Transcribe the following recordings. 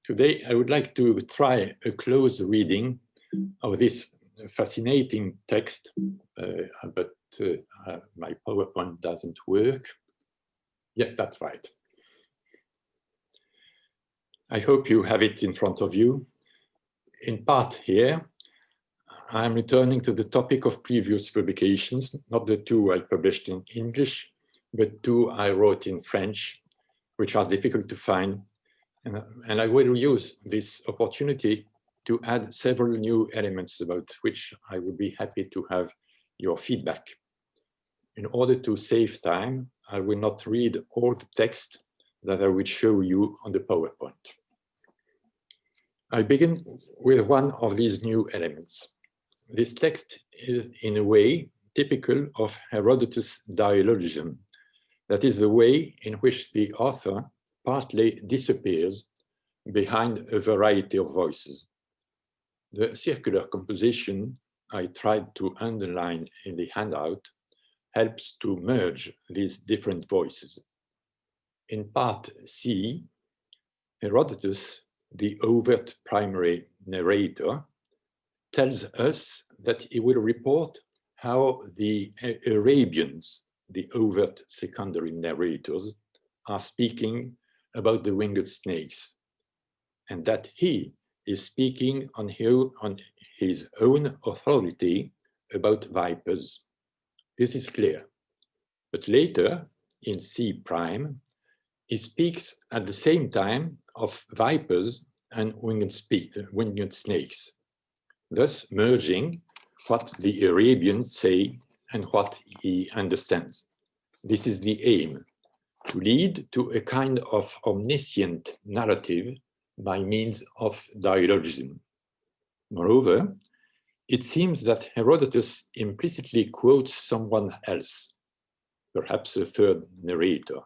Today, I would like to try a close reading of this fascinating text, but my PowerPoint doesn't work. Yes, that's right. I hope you have it in front of you. In part here, I'm returning to the topic of previous publications, not the two I published in English, but two I wrote in French, which are difficult to find. And I will use this opportunity to add several new elements about which I would be happy to have your feedback. In order to save time, I will not read all the text that I will show you on the PowerPoint. I begin with one of these new elements. This text is, in a way, typical of Herodotus' dialogism. That is the way in which the author partly disappears behind a variety of voices. The circular composition I tried to underline in the handout helps to merge these different voices. In part C, Herodotus, the overt primary narrator, tells us that he will report how the Arabians, the overt secondary narrators, are speaking about the winged snakes, and that he is speaking on his own authority about vipers. This is clear. But later, in C prime, he speaks at the same time of vipers and winged snakes, thus merging what the Arabians say and what he understands. This is the aim, to lead to a kind of omniscient narrative by means of dialogism. Moreover, it seems that Herodotus implicitly quotes someone else, perhaps a third narrator,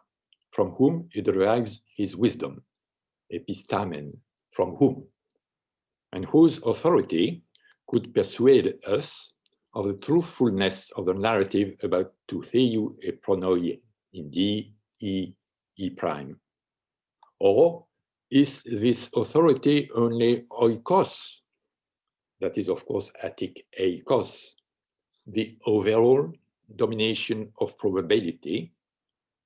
from whom he derives his wisdom, epistamen, from whom, and whose authority could persuade us of the truthfulness of the narrative about to theou e pronoi in D, E prime. Or is this authority only oikos, that is of course Attic eikos, the overall domination of probability,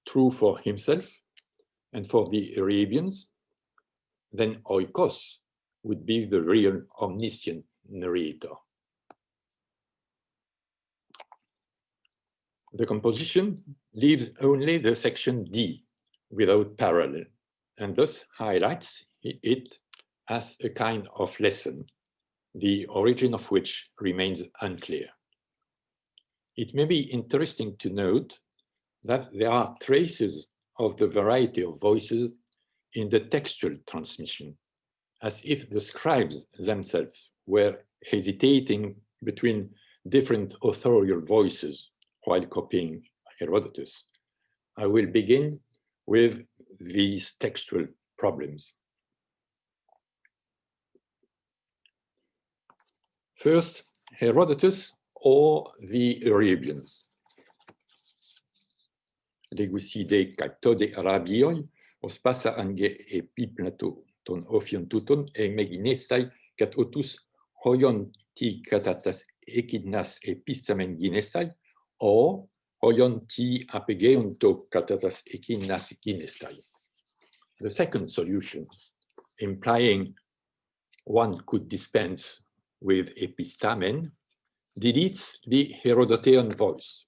true for himself and for the Arabians? Then oikos would be the real omniscient narrator. The composition leaves only the section D without parallel, and thus highlights it as a kind of lesson, the origin of which remains unclear. It may be interesting to note that there are traces of the variety of voices in the textual transmission, as if the scribes themselves were hesitating between different authorial voices while copying Herodotus. I will begin with these textual problems. First, Herodotus or the Arabians. Leguside cattode Arabioi, ospasa ange epiplato ton ophion tuton e meginestai cat otus hoion ti catatas echidnas epistamen ginestai, or hoion ti apegeunto catatas echidnas ginestai. The second solution, implying one could dispense with epistamen, deletes the Herodotean voice,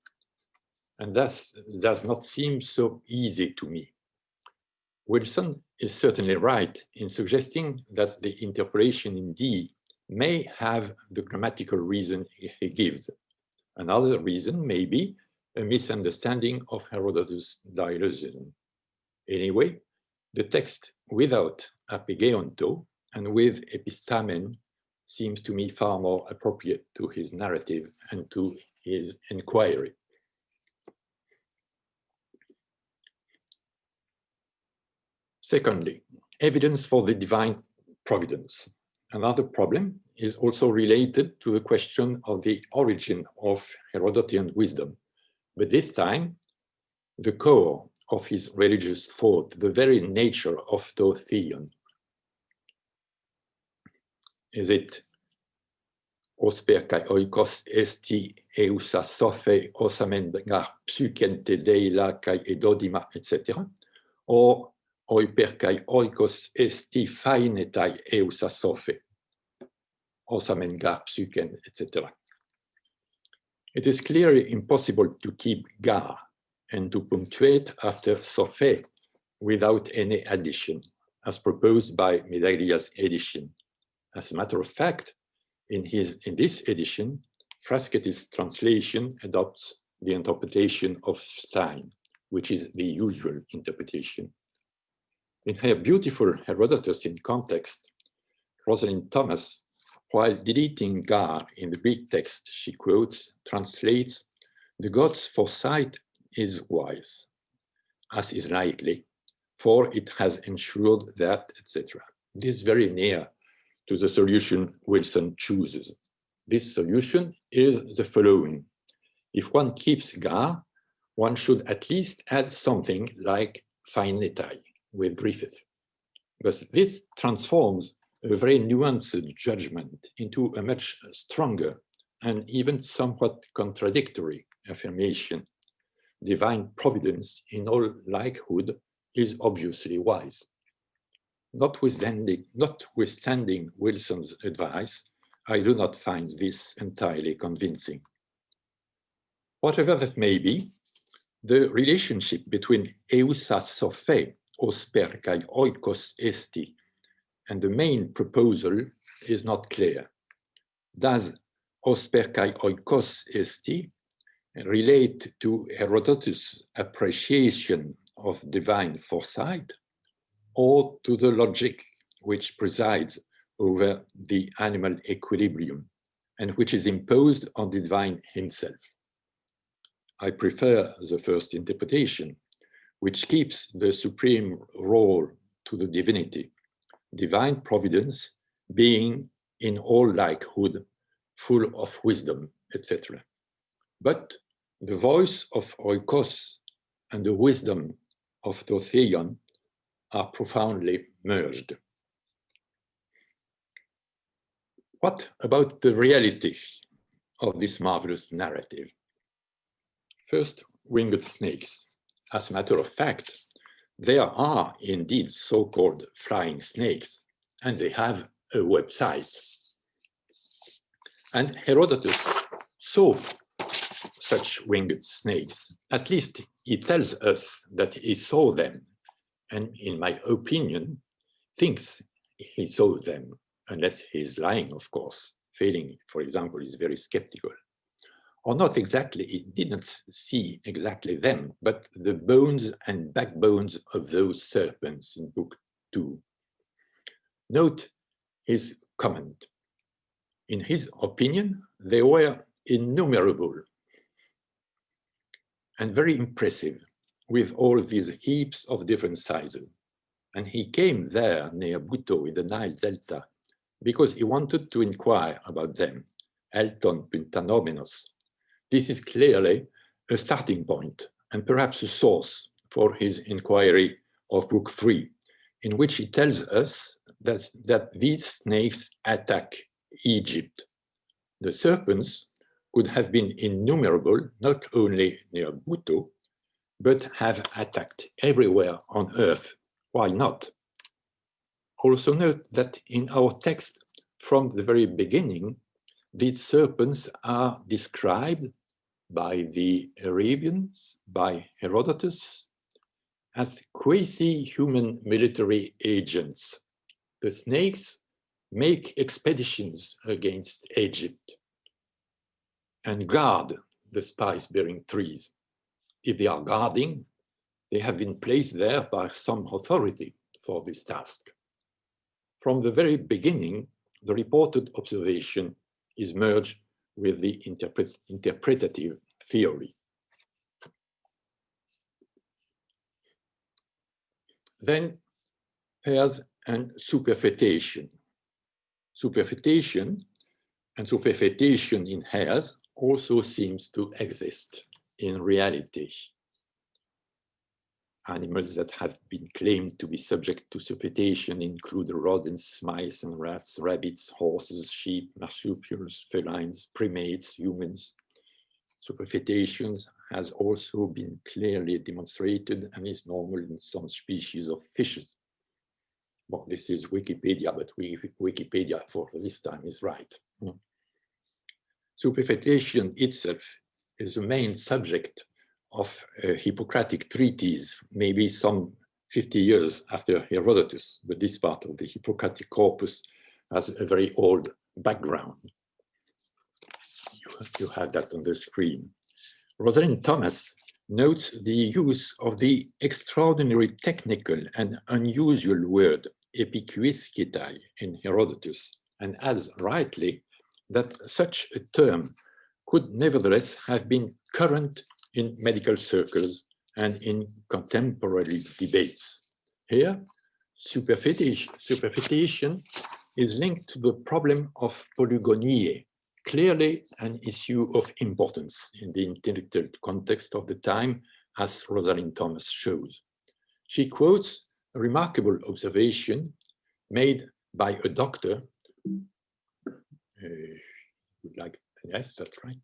and thus does not seem so easy to me. Wilson is certainly right in suggesting that the interpolation in D may have the grammatical reason he gives. Another reason may be a misunderstanding of Herodotus' dialogism. Anyway, the text without apigeonto and with epistamen seems to me far more appropriate to his narrative and to his inquiry. Secondly, evidence for the divine providence. Another problem is also related to the question of the origin of Herodotean wisdom, but this time the core of his religious thought, the very nature of to theon. Is it osper kai oikos esti eusa sophe osamen gar psykente deila kai edodima, etc. Or oiper kai oikos esti fainetai eusa sophe osamen gar psyken, etc. It is clearly impossible to keep gar and to punctuate after sophe without any addition, as proposed by Medagria's edition. As a matter of fact, in this edition, Frascati's translation adopts the interpretation of Stein, which is the usual interpretation. In her beautiful Herodotus in Context, Rosalind Thomas, while deleting gar in the Greek text, she quotes, translates, "The god's foresight is wise, as is likely, for it has ensured that," etc. This is very near to the solution Wilson chooses. This solution is the following. If one keeps gar, one should at least add something like fainetai with Griffith, because this transforms a very nuanced judgment into a much stronger and even somewhat contradictory affirmation. Divine providence, in all likelihood, is obviously wise. Notwithstanding Wilson's advice, I do not find this entirely convincing. Whatever that may be, the relationship between eusa sophe, osper kai oikos esti, and the main proposal is not clear. Does osper kai oikos esti relate to Herodotus' appreciation of divine foresight, or to the logic which presides over the animal equilibrium and which is imposed on the divine himself? I prefer the first interpretation, which keeps the supreme role to the divinity, divine providence being in all likelihood full of wisdom, etc. But the voice of oikos and the wisdom of Totheion are profoundly merged. What about the reality of this marvelous narrative? First, winged snakes. As a matter of fact, there are indeed so-called flying snakes, and they have a website. And Herodotus saw such winged snakes. At least he tells us that he saw them, and in my opinion, thinks he saw them, unless he is lying, of course. Failing, for example, is very skeptical. Or not exactly, he didn't see exactly them, but the bones and backbones of those serpents in Book 2. Note his comment. In his opinion, they were innumerable and very impressive, with all these heaps of different sizes. And he came there near Buto in the Nile Delta because he wanted to inquire about them, Elton Puntanomenos. This is clearly a starting point and perhaps a source for his inquiry of Book 3, in which he tells us that these snakes attack Egypt. The serpents could have been innumerable, not only near Buto, but have attacked everywhere on earth. Why not? Also note that in our text, from the very beginning, these serpents are described by the Arabians, by Herodotus, as quasi-human military agents. The snakes make expeditions against Egypt and guard the spice-bearing trees. If they are guarding, they have been placed there by some authority for this task. From the very beginning, the reported observation is merged with the interpretative theory. Then hares and superfetation. Superfetation and superfetation in hares also seems to exist in reality. Animals that have been claimed to be subject to superfetation include rodents, mice and rats, rabbits, horses, sheep, marsupials, felines, primates, humans. Superfetation has also been clearly demonstrated and is normal in some species of fishes. Well, this is Wikipedia, but Wikipedia for this time is right. Superfetation itself is the main subject of a Hippocratic treatise, maybe some 50 years after Herodotus, but this part of the Hippocratic corpus has a very old background. You have that on the screen. Rosalind Thomas notes the use of the extraordinary technical and unusual word epikuisketai in Herodotus, and adds rightly that such a term could nevertheless have been current in medical circles and in contemporary debates. Here, superfetation is linked to the problem of polygoniae, clearly an issue of importance in the intellectual context of the time, as Rosalind Thomas shows. She quotes a remarkable observation made by a doctor, yes, that's right,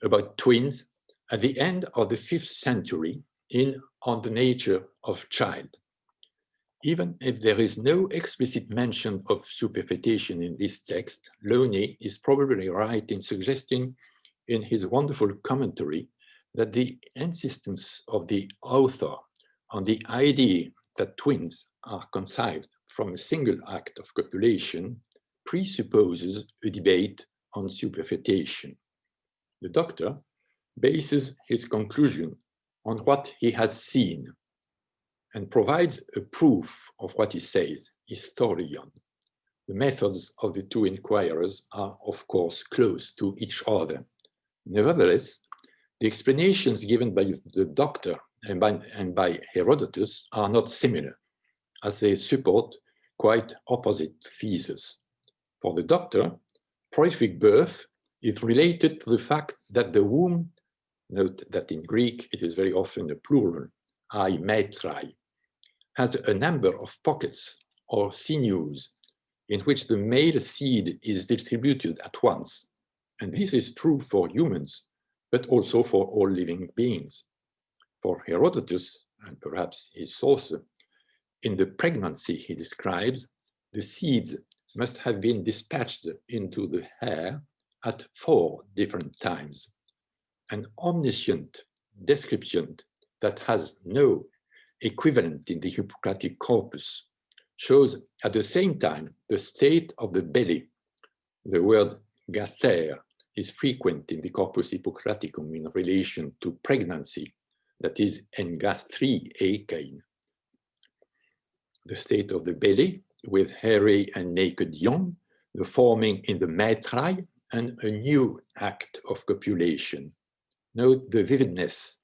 about twins at the end of the 5th century in On the Nature of Child. Even if there is no explicit mention of superfetation in this text, Launay is probably right in suggesting in his wonderful commentary that the insistence of the author on the idea that twins are conceived from a single act of copulation presupposes a debate on superfetation. The doctor bases his conclusion on what he has seen and provides a proof of what he says, historian. The methods of the two inquirers are, of course, close to each other. Nevertheless, the explanations given by the doctor and by Herodotus are not similar, as they support quite opposite theses. For the doctor, prolific birth is related to the fact that the womb, note that in Greek it is very often a plural, ai metrai, has a number of pockets or sinews in which the male seed is distributed at once. And this is true for humans, but also for all living beings. For Herodotus, and perhaps his source, in the pregnancy he describes, the seeds must have been dispatched into the hare at 4 different times. An omniscient description that has no equivalent in the Hippocratic corpus shows at the same time the state of the belly. The word gaster is frequent in the Corpus Hippocraticum in relation to pregnancy, that is, en gastri eikein. The state of the belly with hairy and naked young, the forming in the metrai, and a new act of copulation. Note the vividness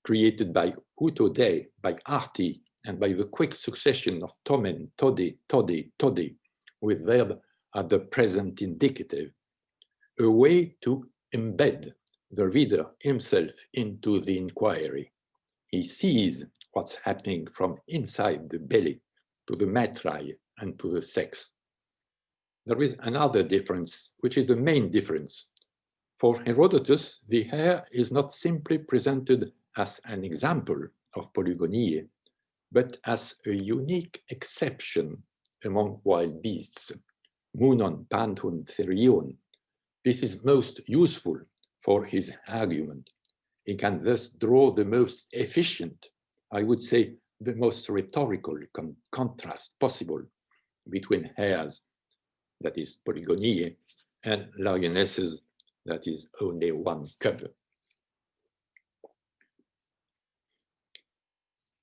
created by utode, by arti, and by the quick succession of tomen, tode, tode, tode, with verb at the present indicative, a way to embed the reader himself into the inquiry. He sees what's happening from inside the belly to the metrai and to the sex. There is another difference, which is the main difference. For Herodotus, the hare is not simply presented as an example of polygony, but as a unique exception among wild beasts. Munon panthon therion. This is most useful for his argument. He can thus draw the most efficient, I would say the most rhetorical contrast possible between hares, that is polygony, and lionesses, that is only one cub.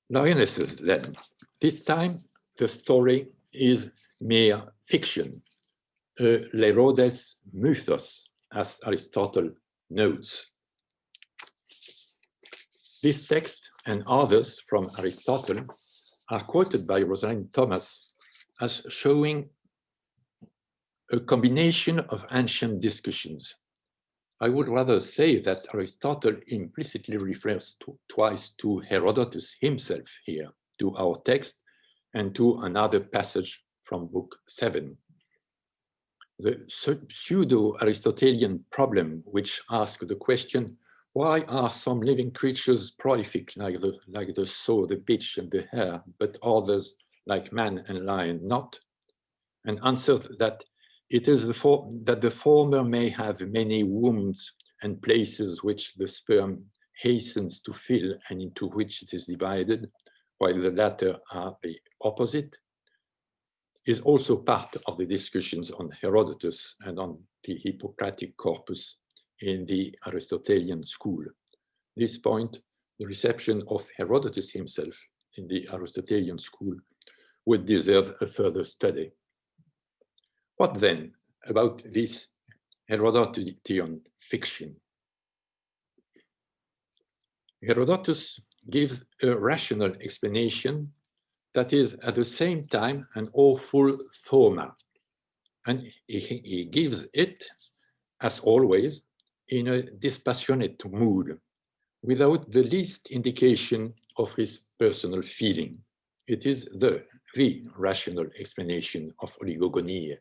Lionesses then. This time the story is mere fiction, a Lerodes mythos, as Aristotle notes. This text and others from Aristotle are quoted by Rosalind Thomas as showing a combination of ancient discussions. I would rather say that Aristotle implicitly refers twice to Herodotus himself here, to our text, and to another passage from Book 7. The pseudo-Aristotelian problem, which asks the question, why are some living creatures prolific like the sow, the bitch, and the hare, but others like man and lion not? And answers that it is that the former may have many wombs and places which the sperm hastens to fill and into which it is divided, while the latter are the opposite, is also part of the discussions on Herodotus and on the Hippocratic corpus in the Aristotelian school. This point, the reception of Herodotus himself in the Aristotelian school would deserve a further study. What then about this Herodotian fiction? Herodotus gives a rational explanation that is at the same time an awful thoma, and he gives it, as always, in a dispassionate mood, without the least indication of his personal feeling. It is the rational explanation of oligogonia.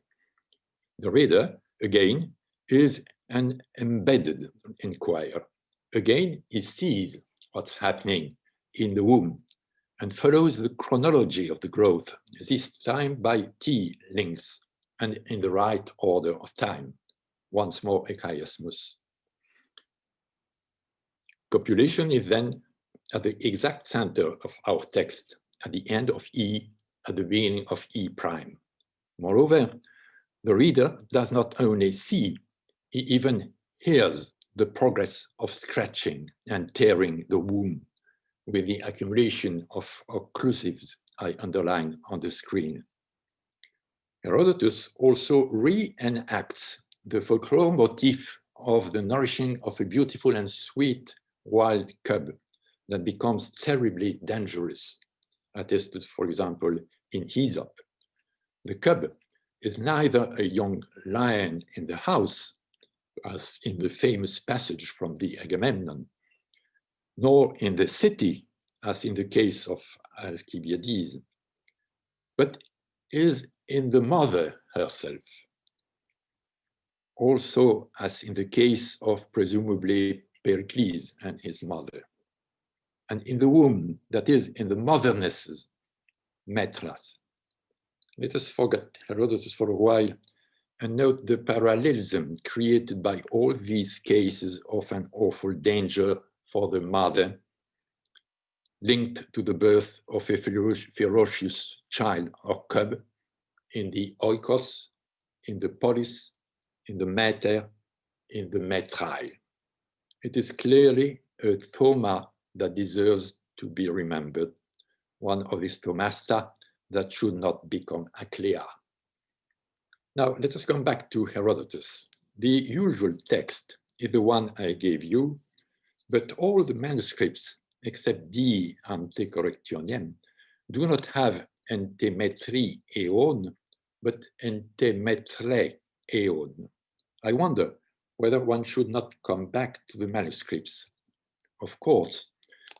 The reader, again, is an embedded inquirer. Again, he sees what's happening in the womb and follows the chronology of the growth, this time by T lengths and in the right order of time. Once more, echiasmus. Copulation is then at the exact center of our text, at the end of E, at the beginning of E prime. Moreover, the reader does not only see, he even hears the progress of scratching and tearing the womb with the accumulation of occlusives I underline on the screen. Herodotus also reenacts the folklore motif of the nourishing of a beautiful and sweet wild cub that becomes terribly dangerous, attested, for example, in Aesop. The cub is neither a young lion in the house, as in the famous passage from the Agamemnon, nor in the city, as in the case of Alcibiades, but is in the mother herself. Also, as in the case of presumably Pericles and his mother, and in the womb, that is, in the mothernesses, metras. Let us forget Herodotus for a while and note the parallelism created by all these cases of an awful danger for the mother, linked to the birth of a ferocious child or cub in the oikos, in the polis, in the mater, in the metrae. It is clearly a thoma that deserves to be remembered, one of these thomasta that should not become a clea. Now, let us come back to Herodotus. The usual text is the one I gave you, but all the manuscripts, except D ante correctionem, do not have entemetri eon, but entemetre eon. I wonder whether one should not come back to the manuscripts. Of course,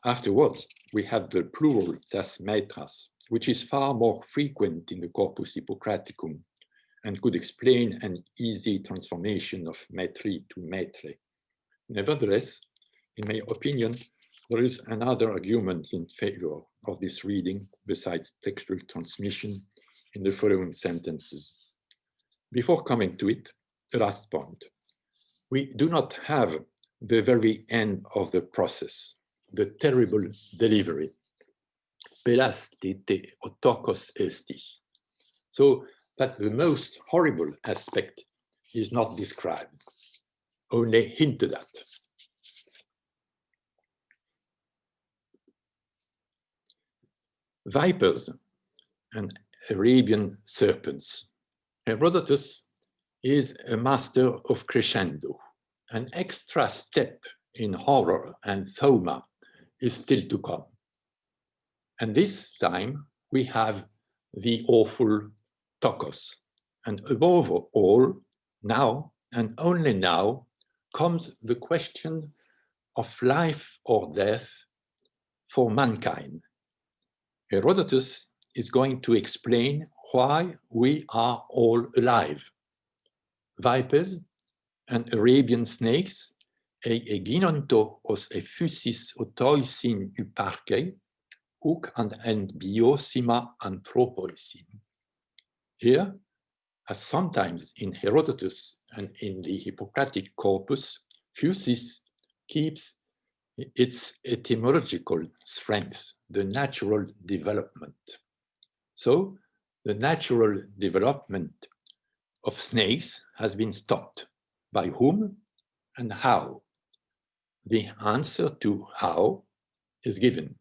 afterwards, we have the plural tas metras, which is far more frequent in the Corpus Hippocraticum and could explain an easy transformation of metri to metre. Nevertheless, in my opinion, there is another argument in favor of this reading besides textual transmission in the following sentences. Before coming to it, the last point. We do not have the very end of the process, the terrible delivery. Pelas tete otokos esti. So that the most horrible aspect is not described, only hinted at. Vipers and Arabian serpents. Herodotus is a master of crescendo. An extra step in horror and thoma is still to come. And this time we have the awful tokos. And above all, now and only now, comes the question of life or death for mankind. Herodotus is going to explain why we are all alive. Vipers and Arabian snakes eginonto os effusis otoisin uparche, uc and biosima anthropoisin. Here, as sometimes in Herodotus and in the Hippocratic corpus, physis keeps its etymological strength, the natural development. So, the natural development of snakes has been stopped. By whom and how? The answer to how is given,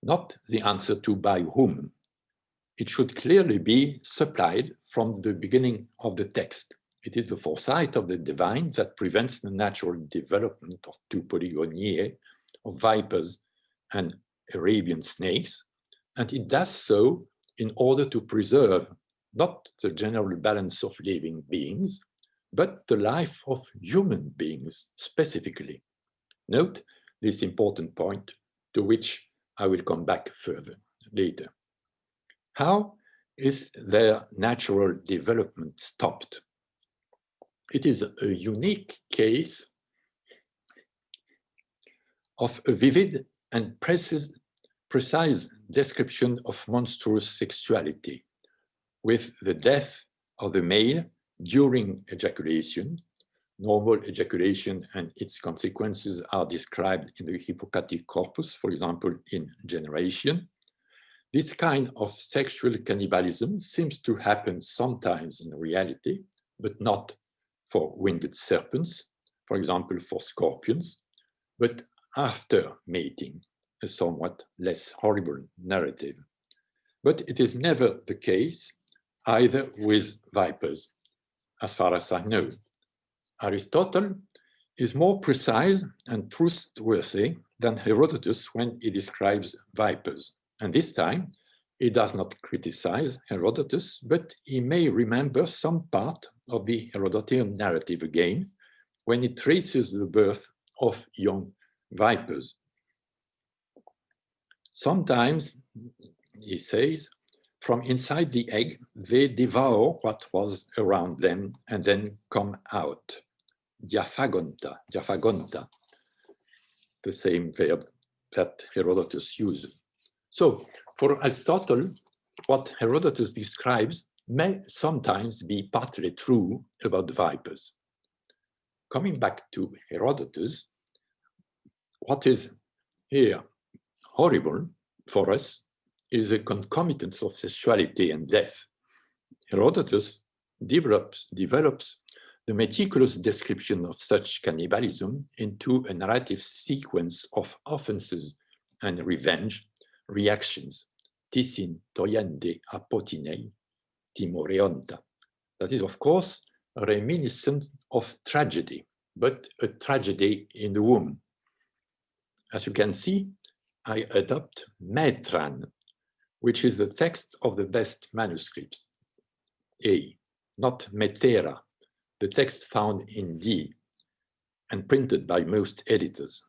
not the answer to by whom. It should clearly be supplied from the beginning of the text. It is the foresight of the divine that prevents the natural development of two polygoniae, of vipers and Arabian snakes, and it does so in order to preserve not the general balance of living beings, but the life of human beings specifically. Note this important point, to which I will come back further later. How is their natural development stopped? It is a unique case of a vivid and precise description of monstrous sexuality, with the death of the male during ejaculation. Normal ejaculation and its consequences are described in the Hippocratic corpus, for example, in generation. This kind of sexual cannibalism seems to happen sometimes in reality, but not for winged serpents, for example, for scorpions, but after mating, a somewhat less horrible narrative. But it is never the case either with vipers, as far as I know. Aristotle is more precise and trustworthy than Herodotus when he describes vipers. And this time, he does not criticize Herodotus, but he may remember some part of the Herodotean narrative again, when it traces the birth of young vipers. Sometimes, he says, from inside the egg, they devour what was around them and then come out. Diaphagonta, the same verb that Herodotus uses. So, for Aristotle, what Herodotus describes may sometimes be partly true about the vipers. Coming back to Herodotus, what is here horrible for us is a concomitance of sexuality and death. Herodotus develops the meticulous description of such cannibalism into a narrative sequence of offenses and revenge reactions. Tisin toyende apotinei timoreonta. That is, of course, reminiscent of tragedy, but a tragedy in the womb. As you can see, I adopt Metran, which is the text of the best manuscripts, A, not Metera, the text found in D and printed by most editors.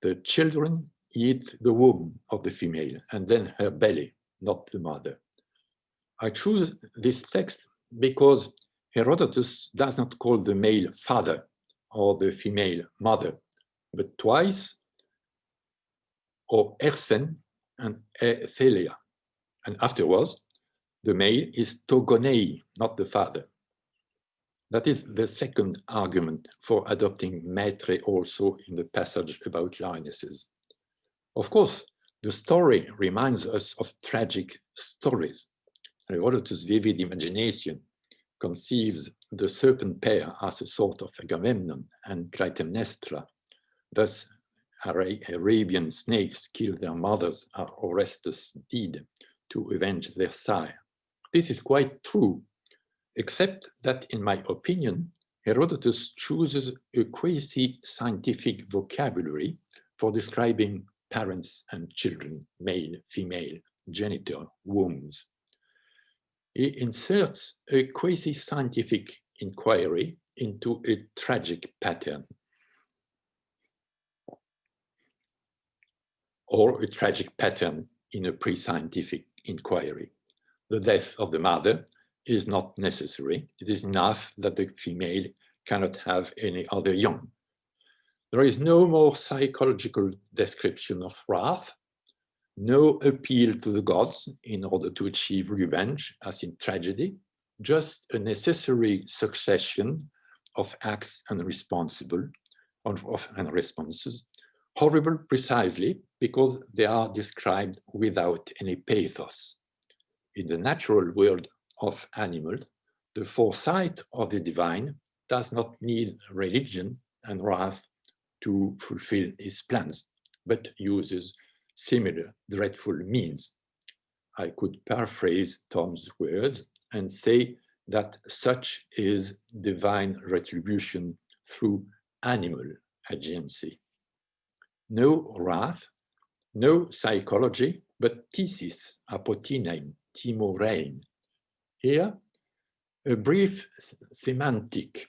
The children eat the womb of the female and then her belly, not the mother. I choose this text because Herodotus does not call the male father or the female mother, but twice, or Ersen and Ethelia. And afterwards, the male is Togonei, not the father. That is the second argument for adopting Maitre also in the passage about lionesses. Of course, the story reminds us of tragic stories. Herodotus' vivid imagination conceives the serpent pair as a sort of Agamemnon and Clytemnestra. Thus, Arabian snakes kill their mothers as Orestes did to avenge their sire. This is quite true, except that, in my opinion, Herodotus chooses a quasi-scientific vocabulary for describing parents and children, male, female, genital wombs. He inserts a quasi-scientific inquiry into a tragic pattern, or a tragic pattern in a pre-scientific inquiry. The death of the mother is not necessary. It is enough that the female cannot have any other young. There is no more psychological description of wrath, no appeal to the gods in order to achieve revenge, as in tragedy, just a necessary succession of acts and responses, horrible precisely because they are described without any pathos. In the natural world of animals, the foresight of the divine does not need religion and wrath to fulfill his plans, but uses similar dreadful means. I could paraphrase Tom's words and say that such is divine retribution through animal agency. No wrath, no psychology, but thesis, apotinein, timorein. Here, a brief semantic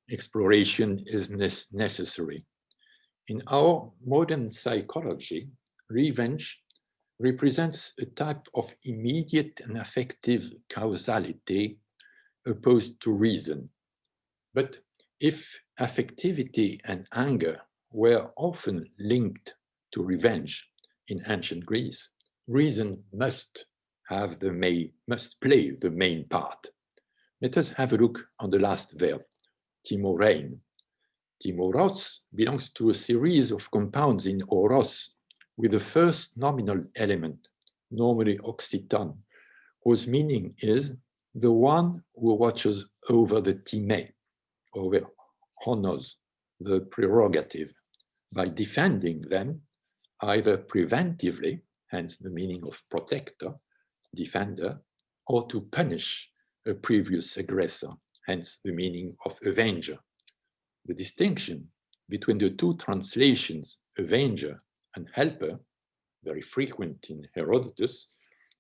exploration is necessary. In our modern psychology, revenge represents a type of immediate and affective causality opposed to reason. But if affectivity and anger were often linked to revenge in ancient Greece, reason must play the main part. Let us have a look on the last verb, timorein. Timoros belongs to a series of compounds in oros with the first nominal element, normally occitan, whose meaning is the one who watches over the time, over honos, the prerogative, by defending them either preventively, hence the meaning of protector, defender, or to punish a previous aggressor, hence the meaning of avenger. The distinction between the two translations, avenger and helper, very frequent in Herodotus,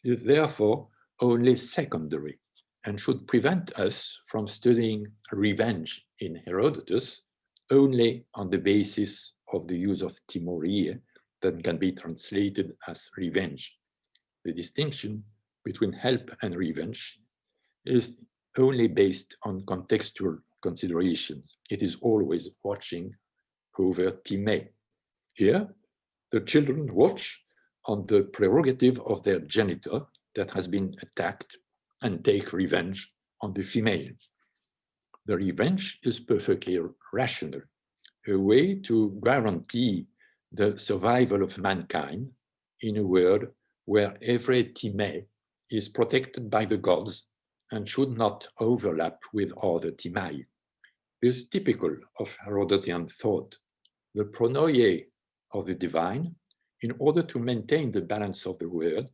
is therefore only secondary and should prevent us from studying revenge in Herodotus only on the basis of the use of timorie that can be translated as revenge. The distinction between help and revenge is only based on contextual considerations. It is always watching over time. Here, the children watch on the prerogative of their genitor that has been attacked and take revenge on the female. The revenge is perfectly rational, a way to guarantee the survival of mankind in a world where every time is protected by the gods and should not overlap with other timai. This is typical of Herodotian thought. The pronoia of the divine, in order to maintain the balance of the world,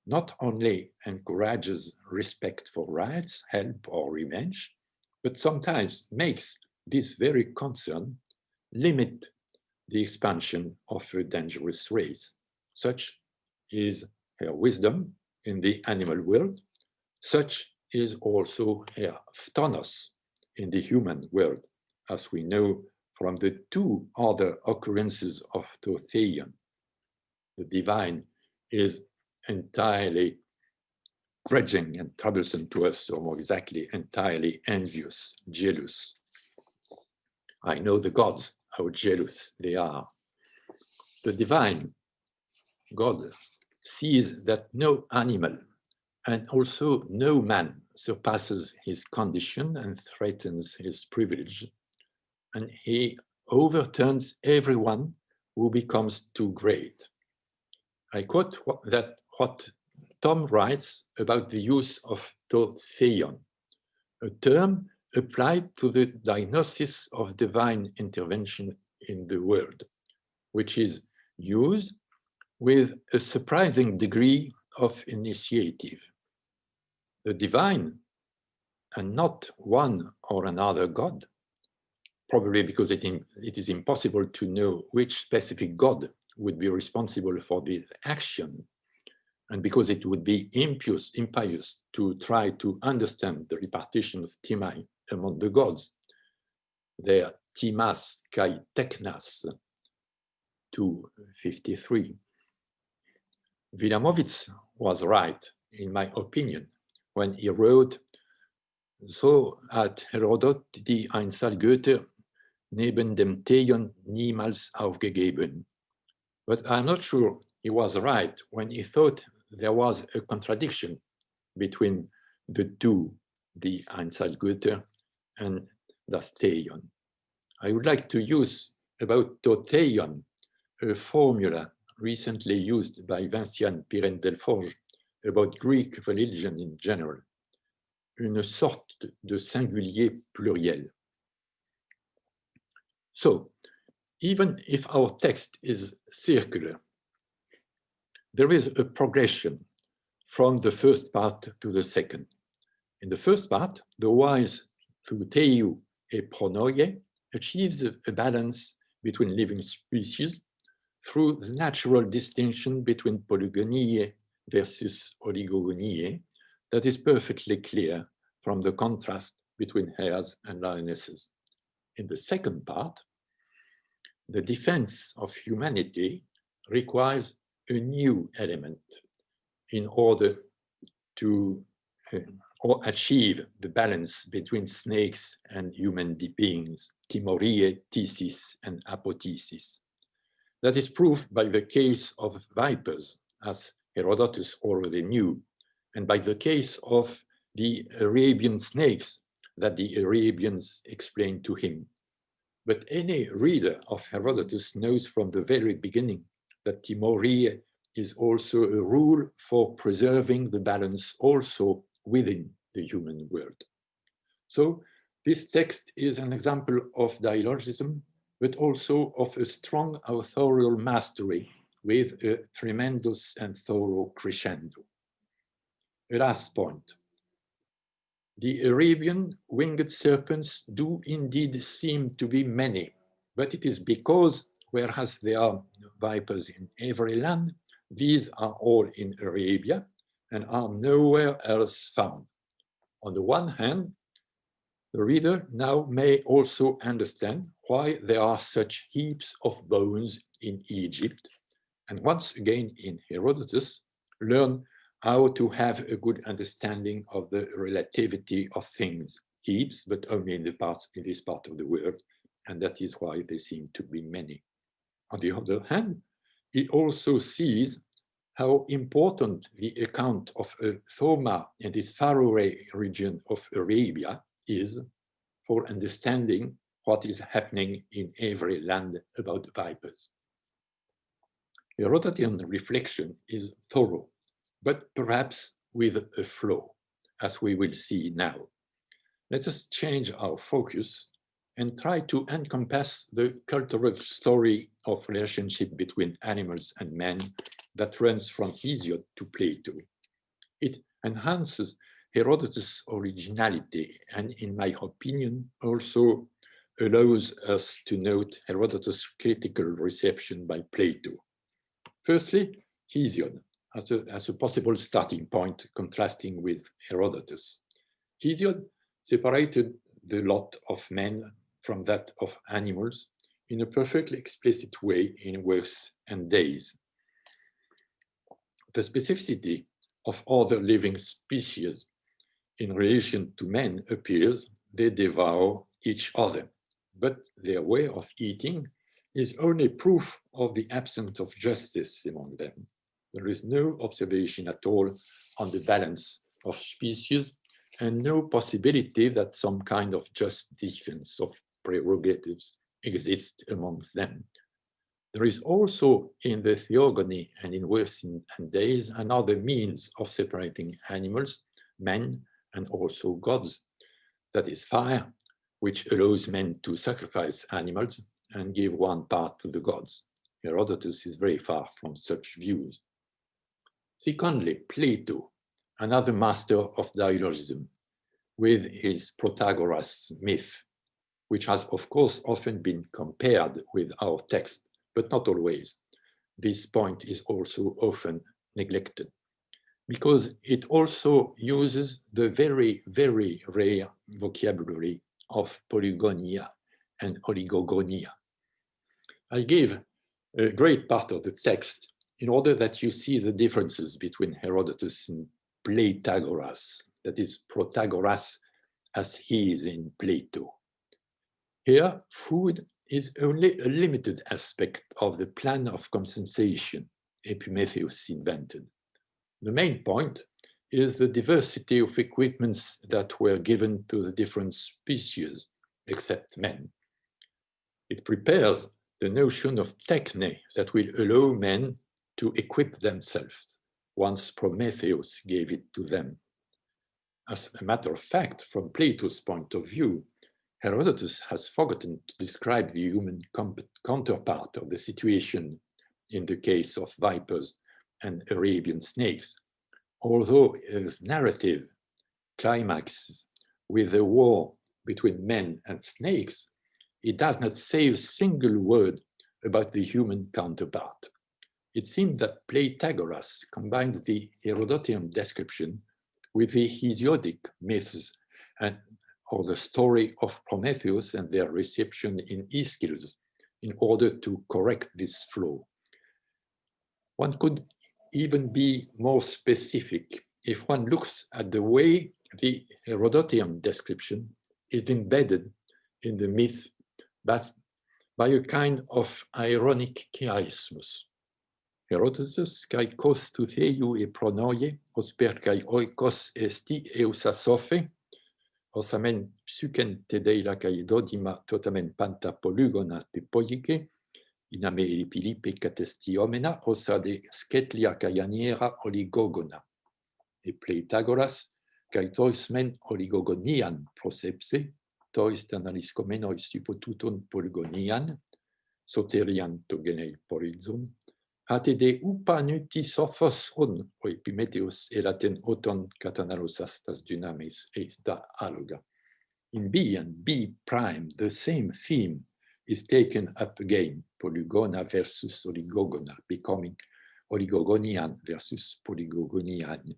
not only encourages respect for rights, help, or revenge, but sometimes makes this very concern limit the expansion of a dangerous race. Such is her wisdom in the animal world. Such is also her phtonos in the human world, as we know from the two other occurrences of Totheion. The divine is entirely grudging and troublesome to us, or more exactly, entirely envious, jealous. I know the gods, how jealous they are. The divine God sees that no animal and also no man surpasses his condition and threatens his privilege, and he overturns everyone who becomes too great. I quote what Tom writes about the use of Totheion, a term applied to the diagnosis of divine intervention in the world, which is used with a surprising degree of initiative. The divine, and not one or another god, probably because it is impossible to know which specific god would be responsible for this action, and because it would be impious to try to understand the repartition of timai among the gods. their timas kai teknas, 253. Wilamowitz was right, in my opinion, when he wrote, "So hat Herodot die Einzelgötter neben dem Theon niemals aufgegeben." But I'm not sure he was right when he thought there was a contradiction between the two, the Einzelgötter and das Theon. I would like to use about to Theon a formula recently used by Vinciane Pirenne-Delforge about Greek religion in general, une sorte de singulier pluriel. So, even if our text is circular, there is a progression from the first part to the second. In the first part, the wise through Theou et Pronoie achieves a balance between living species through the natural distinction between Polygoniae versus Oligogoniae that is perfectly clear from the contrast between hares and lionesses. In the second part, the defense of humanity requires a new element in order to achieve the balance between snakes and human beings, timorie, thesis, and apothesis. That is proved by the case of vipers, as Herodotus already knew, and by the case of the Arabian snakes that the Arabians explained to him. But any reader of Herodotus knows from the very beginning that timorie is also a rule for preserving the balance also within the human world. So this text is an example of dialogism, but also of a strong authorial mastery with a tremendous and thorough crescendo. A last point. The Arabian winged serpents do indeed seem to be many, but it is because whereas there are vipers in every land, these are all in Arabia and are nowhere else found. On the one hand, the reader now may also understand why there are such heaps of bones in Egypt, and once again in Herodotus, learn how to have a good understanding of the relativity of things, heaps, but only in this part of the world, and that is why they seem to be many. On the other hand, he also sees how important the account of Thoma in this faraway region of Arabia is for understanding what is happening in every land about vipers. Herodotian reflection is thorough, but perhaps with a flaw, as we will see now. Let us change our focus and try to encompass the cultural story of relationship between animals and men that runs from Hesiod to Plato. It enhances Herodotus' originality and, in my opinion, also allows us to note Herodotus' critical reception by Plato. Firstly, Hesiod as a possible starting point contrasting with Herodotus. Hesiod separated the lot of men from that of animals in a perfectly explicit way in Works and Days. The specificity of other living species in relation to men appears. They devour each other, but their way of eating is only proof of the absence of justice among them. There is no observation at all on the balance of species and no possibility that some kind of just defense of prerogatives exists amongst them. There is also in the Theogony and in Works and Days another means of separating animals, men, and also gods. That is fire, which allows men to sacrifice animals and give one part to the gods. Herodotus is very far from such views. Secondly, Plato, another master of dialogism, with his Protagoras myth, which has, of course, often been compared with our text, but not always. This point is also often neglected because it also uses the very, very rare vocabulary of polygonia and oligogonia. I gave a great part of the text in order that you see the differences between Herodotus and Pythagoras, that is, Protagoras as he is in Plato. Here, food is only a limited aspect of the plan of compensation Epimetheus invented. The main point is the diversity of equipments that were given to the different species, except men. It prepares the notion of techne that will allow men to equip themselves once Prometheus gave it to them. As a matter of fact, from Plato's point of view, Herodotus has forgotten to describe the human counterpart of the situation in the case of vipers and Arabian snakes, although his narrative climaxes with a war between men and snakes, he does not say a single word about the human counterpart. It seems that Pythagoras combines the Herodotian description with the Hesiodic myths or the story of Prometheus and their reception in Aeschylus in order to correct this flaw. One could even be more specific if one looks at the way the Herodotian description is embedded in the myth by a kind of ironic chiasmus. Herodotus kai kos tu theiu e pronoie, osper kai oikos esti eusa sophe, osamen psyken tedeila kai dodima totamen panta polygona pipoike, iname elipilipe catestiomena, osade sketlia kai aniera oligogona. E Pythagoras kai toismen oligogonian prosepse, tois tanaliskomenois hypotuton polygonian, soterian togenei porizum, hatede upanuti sophosron, o Epimetheus elaten oton katanalosastas dynamis eista aloga. In B and B prime, the same theme is taken up again, polygona versus oligogona, becoming oligogonian versus polygogonian.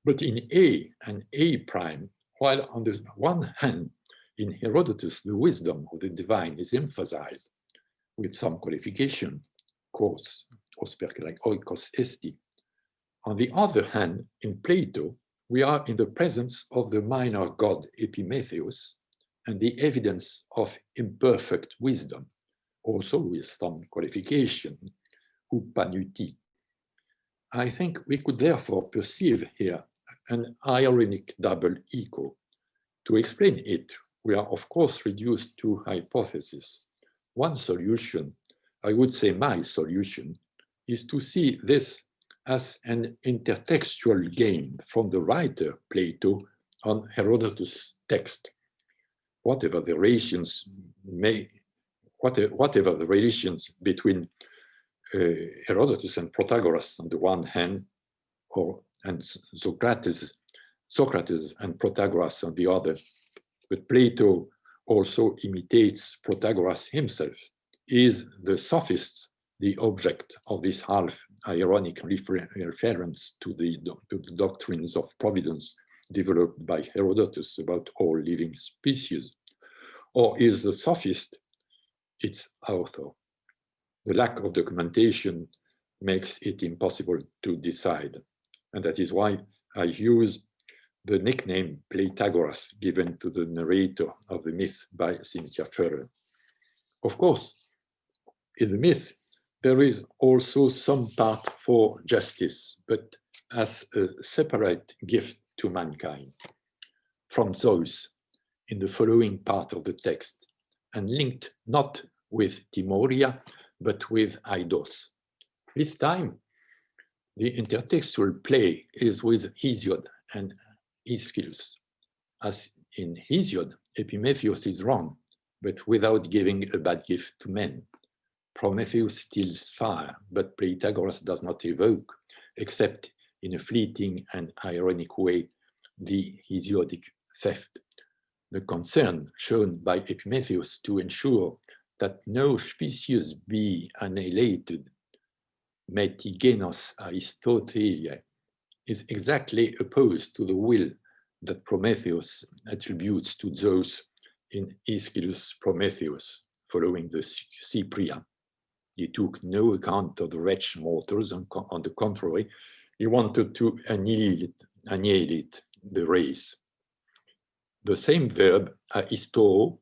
But in A and A prime, while on the one hand, in Herodotus, the wisdom of the divine is emphasized with some qualification, quos, like oikos esti. On the other hand, in Plato, we are in the presence of the minor god Epimetheus and the evidence of imperfect wisdom, also with some qualification, upanuti. I think we could therefore perceive here an ironic double echo. To explain it, we are of course reduced to hypotheses. One solution, I would say my solution, is to see this as an intertextual game from the writer Plato on Herodotus' text. Whatever the relations between Herodotus and Protagoras on the one hand, and Socrates and Protagoras on the other, but Plato also imitates Protagoras himself. Is the sophists the object of this half-ironic reference to the doctrines of Providence developed by Herodotus about all living species? Or is the sophist its author? The lack of documentation makes it impossible to decide. And that is why I use the nickname Pythagoras given to the narrator of the myth by Cynthia Ferrer. Of course, in the myth, there is also some part for justice, but as a separate gift to mankind from Zeus in the following part of the text, and linked not with Timoria, but with Aidos. This time, the intertextual play is with Hesiod and Aeschylus. As in Hesiod, Epimetheus is wrong, but without giving a bad gift to men. Prometheus steals fire, but Pythagoras does not evoke, except in a fleeting and ironic way, the Hesiodic theft. The concern shown by Epimetheus to ensure that no species be annihilated, metigenos Aristoteia, is exactly opposed to the will that Prometheus attributes to Zeus in Aeschylus' Prometheus, following the Cypria. He took no account of the wretched mortals. On the contrary, he wanted to annihilate the race. The same verb, aisto,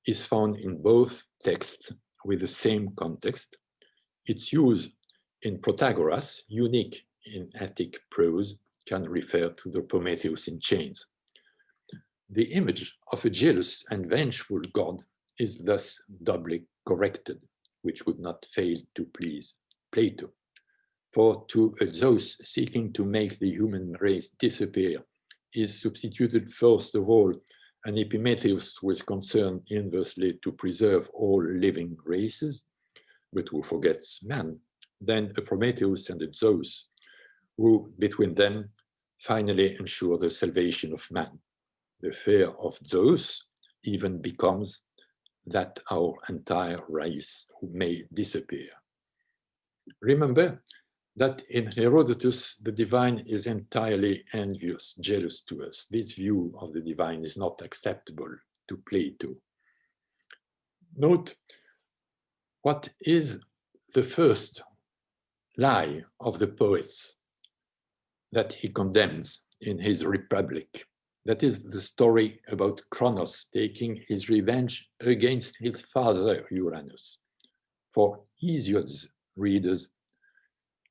is found in both texts with the same context. Its use in Protagoras, unique in Attic prose, can refer to the Prometheus in chains. The image of a jealous and vengeful god is thus doubly corrected, which would not fail to please Plato. For to a Zeus seeking to make the human race disappear is substituted first of all an Epimetheus who is concerned inversely to preserve all living races, but who forgets man, then a Prometheus and a Zeus, who between them finally ensure the salvation of man. The fear of Zeus even becomes that our entire race may disappear. Remember that in Herodotus, the divine is entirely envious, jealous to us. This view of the divine is not acceptable to Plato. Note what is the first lie of the poets that he condemns in his Republic. That is the story about Kronos taking his revenge against his father Uranus. For Hesiod's readers,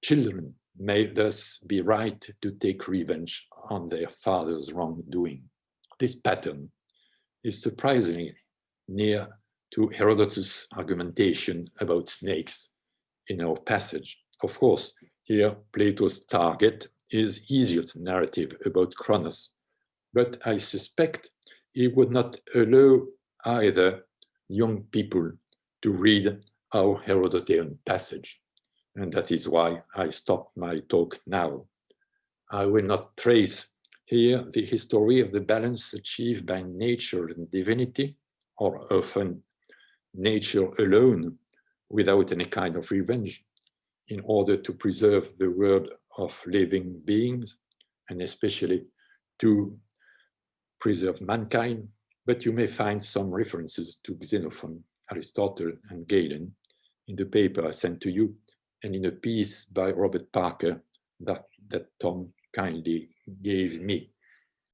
children may thus be right to take revenge on their father's wrongdoing. This pattern is surprisingly near to Herodotus' argumentation about snakes in our passage. Of course, here Plato's target is Hesiod's narrative about Kronos, but I suspect he would not allow either young people to read our Herodotean passage. And that is why I stop my talk now. I will not trace here the history of the balance achieved by nature and divinity, or often nature alone without any kind of revenge, in order to preserve the world of living beings, and especially to preserve mankind. But you may find some references to Xenophon, Aristotle, and Galen in the paper I sent to you, and in a piece by Robert Parker that Tom kindly gave me.